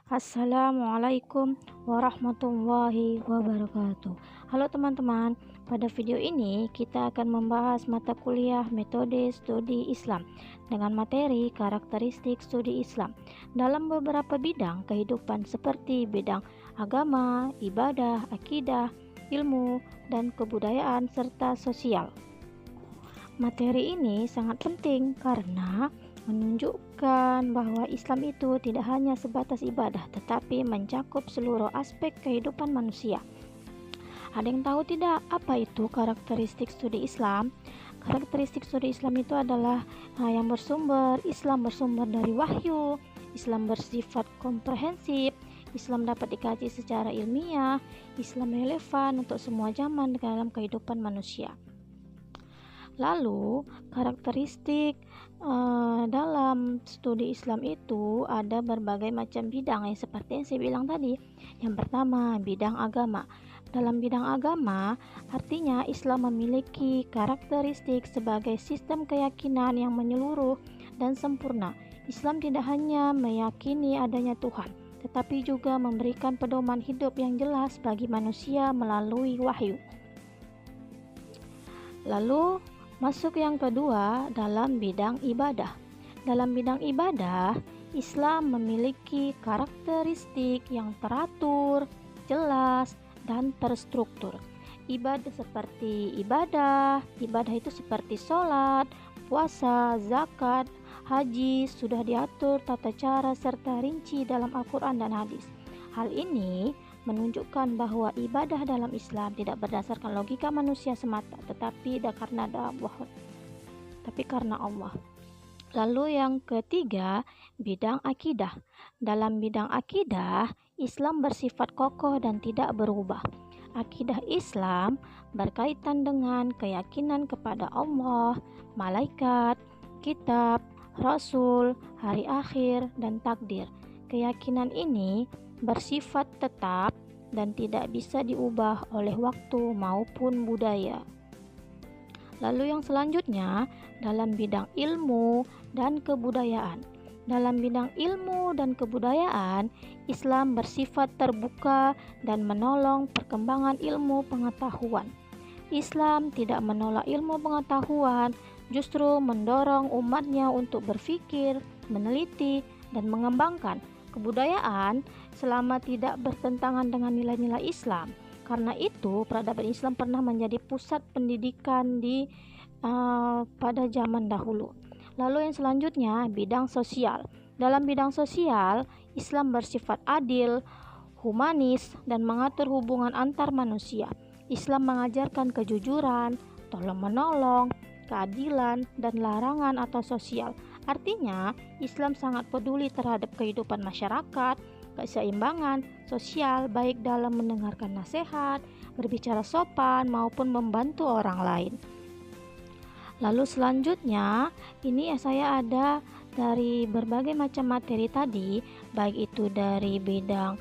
Assalamualaikum warahmatullahi wabarakatuh. Halo teman-teman, pada video ini kita akan membahas mata kuliah metode studi Islam dengan materi karakteristik studi Islam dalam beberapa bidang kehidupan seperti bidang agama, ibadah, akidah, ilmu, dan kebudayaan serta sosial. Materi ini sangat penting karena menunjukkan bahwa Islam itu tidak hanya sebatas ibadah, tetapi mencakup seluruh aspek kehidupan manusia. Ada yang tahu tidak apa itu karakteristik studi Islam? Karakteristik studi Islam itu adalah Islam bersumber dari wahyu, Islam bersifat komprehensif, Islam dapat dikaji secara ilmiah, Islam relevan untuk semua zaman dalam kehidupan manusia. Lalu karakteristik dalam studi Islam itu ada berbagai macam bidang seperti yang saya bilang tadi. Yang pertama, bidang agama. Dalam bidang agama, artinya Islam memiliki karakteristik sebagai sistem keyakinan yang menyeluruh dan sempurna. Islam tidak hanya meyakini adanya Tuhan, tetapi juga memberikan pedoman hidup yang jelas bagi manusia melalui wahyu. Lalu masuk yang kedua dalam bidang ibadah. Dalam bidang ibadah, Islam memiliki karakteristik yang teratur, jelas, dan terstruktur. Ibadah itu seperti sholat, puasa, zakat, haji sudah diatur tata cara serta rinci dalam Al-Quran dan hadis. Hal ini menunjukkan bahwa ibadah dalam Islam tidak berdasarkan logika manusia semata, tetapi karena Allah. Lalu yang ketiga, bidang akidah. Dalam bidang akidah, Islam bersifat kokoh dan tidak berubah. Akidah Islam berkaitan dengan keyakinan kepada Allah, malaikat, kitab, rasul, hari akhir, dan takdir. Keyakinan ini bersifat tetap dan tidak bisa diubah oleh waktu maupun budaya. Lalu yang selanjutnya, dalam bidang ilmu dan kebudayaan. Dalam bidang ilmu dan kebudayaan, Islam bersifat terbuka dan menolong perkembangan ilmu pengetahuan. Islam tidak menolak ilmu pengetahuan, justru mendorong umatnya untuk berpikir, meneliti, dan mengembangkan kebudayaan selama tidak bertentangan dengan nilai-nilai Islam. Karena itu, peradaban Islam pernah menjadi pusat pendidikan pada zaman dahulu. Lalu yang selanjutnya, bidang sosial. Dalam bidang sosial, Islam bersifat adil, humanis, dan mengatur hubungan antar manusia. Islam mengajarkan kejujuran, tolong-menolong, keadilan, dan larangan atau sosial. Artinya, Islam sangat peduli terhadap kehidupan masyarakat, keseimbangan sosial, baik dalam mendengarkan nasihat, berbicara sopan, maupun membantu orang lain. Lalu selanjutnya, ini saya ada dari berbagai macam materi tadi, baik itu dari bidang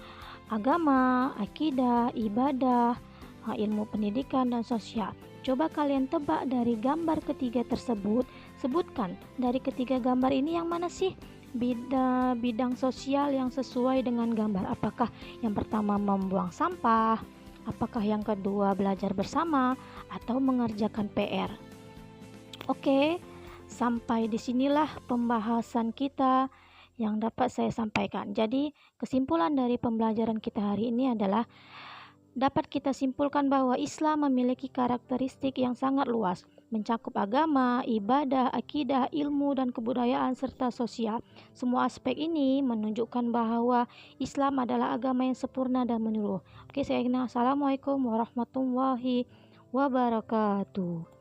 agama, akidah, ibadah, ilmu pendidikan, dan sosial. Coba kalian tebak dari gambar ketiga tersebut, sebutkan dari ketiga gambar ini yang mana sih bidang sosial yang sesuai dengan gambar. Apakah yang pertama membuang sampah, apakah yang kedua belajar bersama, atau mengerjakan PR. Oke, sampai disinilah pembahasan kita yang dapat saya sampaikan. Jadi kesimpulan dari pembelajaran kita hari ini adalah dapat kita simpulkan bahwa Islam memiliki karakteristik yang sangat luas, mencakup agama, ibadah, akidah, ilmu, dan kebudayaan serta sosial. Semua aspek ini menunjukkan bahwa Islam adalah agama yang sempurna dan menyeluruh. Oke, saya ingin Assalamualaikum warahmatullahi wabarakatuh.